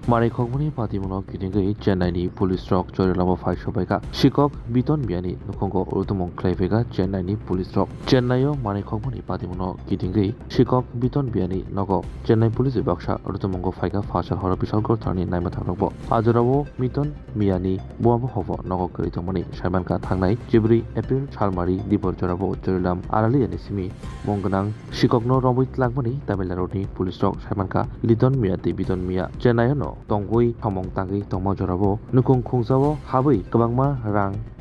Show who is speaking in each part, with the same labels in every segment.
Speaker 1: 마리콩문이 바디문어 기능의 젠나이니 폴리스트럭 저릴라모 파이쇼바이가 시কক 비톤 미안이 누콩고 오르도몽 클레이베가 젠나이니 폴리스트럭 젠나이어 마리콩문이 바디문어 기능의 시কক 비톤 미안이 너거 젠나이 폴리스 박샤 오르도몽고 파이가 파셜 허러 비셜 걸터니 나이마 타그럭보 아저라보 미톤 미안이 무아보 허버 너거 그리통문이 샤만가 탕나이 지브리 에필 찰마리 디버 저라보 저릴람 아랄리 에니시미 몽그낭 시kokno romboy tlangmani taमिलनाडुनि 폴리스트럭 샤만가 리돈 미야ति 비톤 미야 젠나이어 tongoi thamong tagi tongma jorabo nukung khungsawo habai kabangma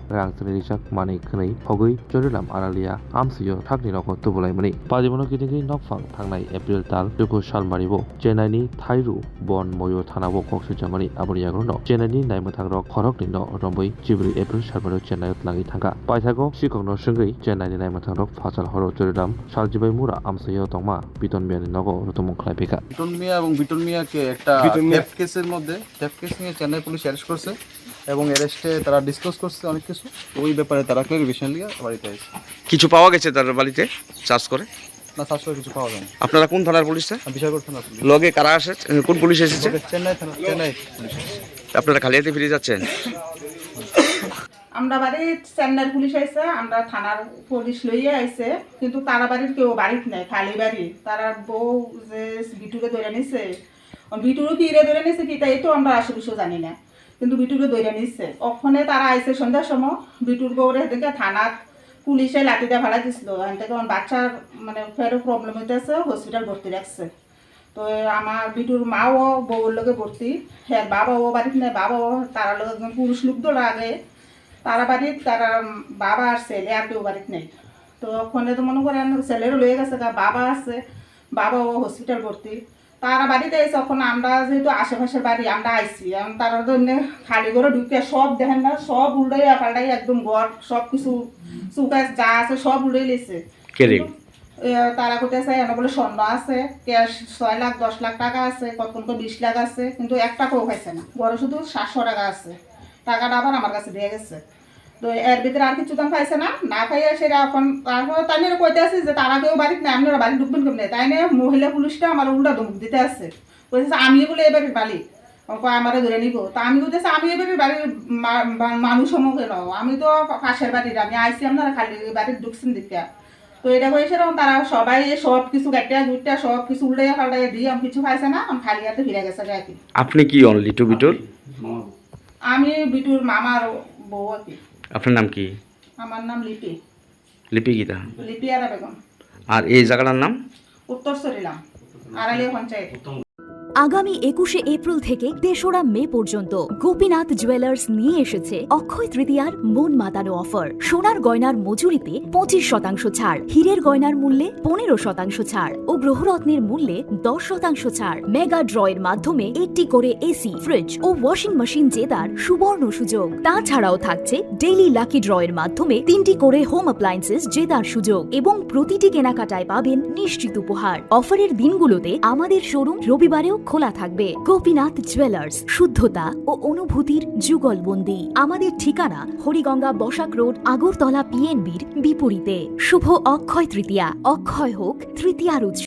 Speaker 1: rang trinijak mani khnai phogoi jorilam aralia amsiyo thakni roko tubulaimani padibono kidingi nokfang thangnai april tal duku salmaribo chenaini thairu bon moyo thanabo kokse jamani aburiyagrono chenaini naimathang khorokni no romboi jibri april salmaro chennai tlangi thanga paithago sikokno sungei chenaini naimathang rok phasal horo jorilam saljibai mura amsiyo tongma biton miani nogo rotomong khlaipeka
Speaker 2: Biton Mia এবং বিটন মিয়াকে একটা theft কেসের মধ্যে theft case নিয়ে Chennai police arrest করছে এবং অ্যারেস্টে তারা discuss করছে অনেক কিছু ওই ব্যাপারে তারা ক্লারিফিকেশন নিয়ে বাড়িতে আসছে।
Speaker 3: কিছু পাওয়া গেছে তার বাড়িতে চার্জ করে
Speaker 2: না চাষ করে কিছু পাওয়া যায়নি।
Speaker 3: আপনারা কোন থানার পুলিশ স্যার?
Speaker 2: বিষয় করছেন আপনি
Speaker 3: লগে কারা আসে, কোন পুলিশ এসেছে?
Speaker 2: চেন্নাই থানা চেন্নাই পুলিশ।
Speaker 3: আপনারা খালিয়াতে ফিরে যাচ্ছেন?
Speaker 4: আমরা বাড়ি চেন্নাই পুলিশ আইছে, আমরা থানার পুলিশ লইয়া আইছে, কিন্তু তারা বাড়ির কেউ বাড়িতে নাই, খালি বাড়ি। তারা বউ যে বিটুকে ধরে নিছে, বিটুরও কিরে ধরে নিছে কি তাই তো আমরা আসলে কিছু জানি না, কিন্তু বিটুকে ধরে নিচ্ছে। ওখানে তারা আইছে সন্ধ্যার সময়, বিটুর বউরে থেকে থানার পুলিশে লাঠি দিয়ে ভাড়া দিছিল। এখান থেকে বাচ্চার মানে ফেরও প্রবলেম হইতেছে, হসপিটাল ভর্তি রাখছে। তো আমার বিটুর মাও বউর লোকে ভর্তি, হ্যাঁ বাবাও বাড়িতে নেই, বাবাও তারা লোক একজন পুরুষ লোক তো লাগে, তারা বাড়ির তারা বাবা আর ছেলে আর কেউ বাড়িতে নেই। তো ওখানে তো মনে করেন ছেলেরও লয়ে গেছে, বাবা আছে, বাবাও হসপিটাল ভর্তি। তারা বাড়িতে এসে ওখানে আমরা যেহেতু আশেপাশের বাড়ি আমরা আইছি, এখন তারা তো এমনি খালি করে ঢুকে সব দেখেন না, সব উল্টাইয়া পাল্টাই একদম ঘর সব কিছু চুকাশ যা আছে সব উল্টাই লেছে। তারা কোথায় এনে বলে স্বর্ণ আছে, ক্যাশ 6 লাখ 10 লাখ টাকা আছে, কত 20 লাখ আছে, কিন্তু এক টাকাও খাইছে না। ঘরে শুধু 700 টাকা আছে, টাকাটা আবার আমার কাছে দিয়ে গেছে। তো এর ভিতরে আর কিছু দাম খাইছে না, না খাইয়া সেটা এখন তারপর তাই নিয়ে কইতে আছে যে তারা কেউ বাড়িতে নেই, আপনারা বাড়ি ঢুকবেন কেমনি। তাই নিয়ে মহিলা পুলিশটা আমার উল্টা ধমক দিতে আছে, বলতেছে আমি বলে এবারে বাড়ি আমারে ধরে নিব। তা আমি বলতেছি আমি এবারে বাড়ির মানুষ সম্মুখে নাও, আমি তো পাশের বাড়ির, আমি আইসি আপনারা খালি বাড়ির ঢুকছেন দিকা। তো এটা হয়েছে তারা সবাই সব কিছু গাটিয়া গুটিয়া সব কিছু উল্টাইয়া পাল্টাইয়া দিয়ে আমি কিছু খাইছে না, আমি খালি হাতে ফিরে গেছে আর কি।
Speaker 3: আপনি কি অনলি টু বিটুর?
Speaker 4: আমি বিটুর মামার বউ আর কি।
Speaker 3: আপনার নাম কি?
Speaker 4: আমার নাম লিপি।
Speaker 3: লিপি গীতা।
Speaker 4: লিপি আরা বেগম।
Speaker 3: আর এই জায়গাটার নাম?
Speaker 4: উত্তর সরিলাম, আড়ালিয়া পঞ্চায়েত।
Speaker 5: আগামী 21শে এপ্রিল থেকে 3রা মে পর্যন্ত গোপীনাথ জুয়েলার্স নিয়ে এসেছে অক্ষয় তৃতীয়ার মন মাতানো অফার। সোনার গয়নার মজুরিতে 25% ছাড়, হীরের গয়নার মূল্যে 15% ছাড় ও গ্রহরত্নের মূল্যে 10% ছাড়। মেগা ড্রয়ের মাধ্যমে একটি করে এসি, ফ্রিজ ও ওয়াশিং মেশিন জেতার সুবর্ণ সুযোগ। তাছাড়াও থাকছে ডেইলি লাকি ড্রয়ের মাধ্যমে 3টি করে হোম অ্যাপ্লায়েন্সেস জেতার সুযোগ এবং প্রতিটি কেনাকাটায় পাবেন নিশ্চিত উপহার। অফারের দিনগুলোতে আমাদের শোরুম রবিবারেও খোলা থাকবে। গোপীনাথ জুয়েলার্স, শুদ্ধতা ও অনুভূতির যুগলবন্দি। আমাদের ঠিকানা হরিগঙ্গা বসাক রোড, আগরতলা PNB'র বিপরীতে। শুভ অক্ষয় তৃতীয়া, অক্ষয় হোক তৃতীয়ার উৎসব।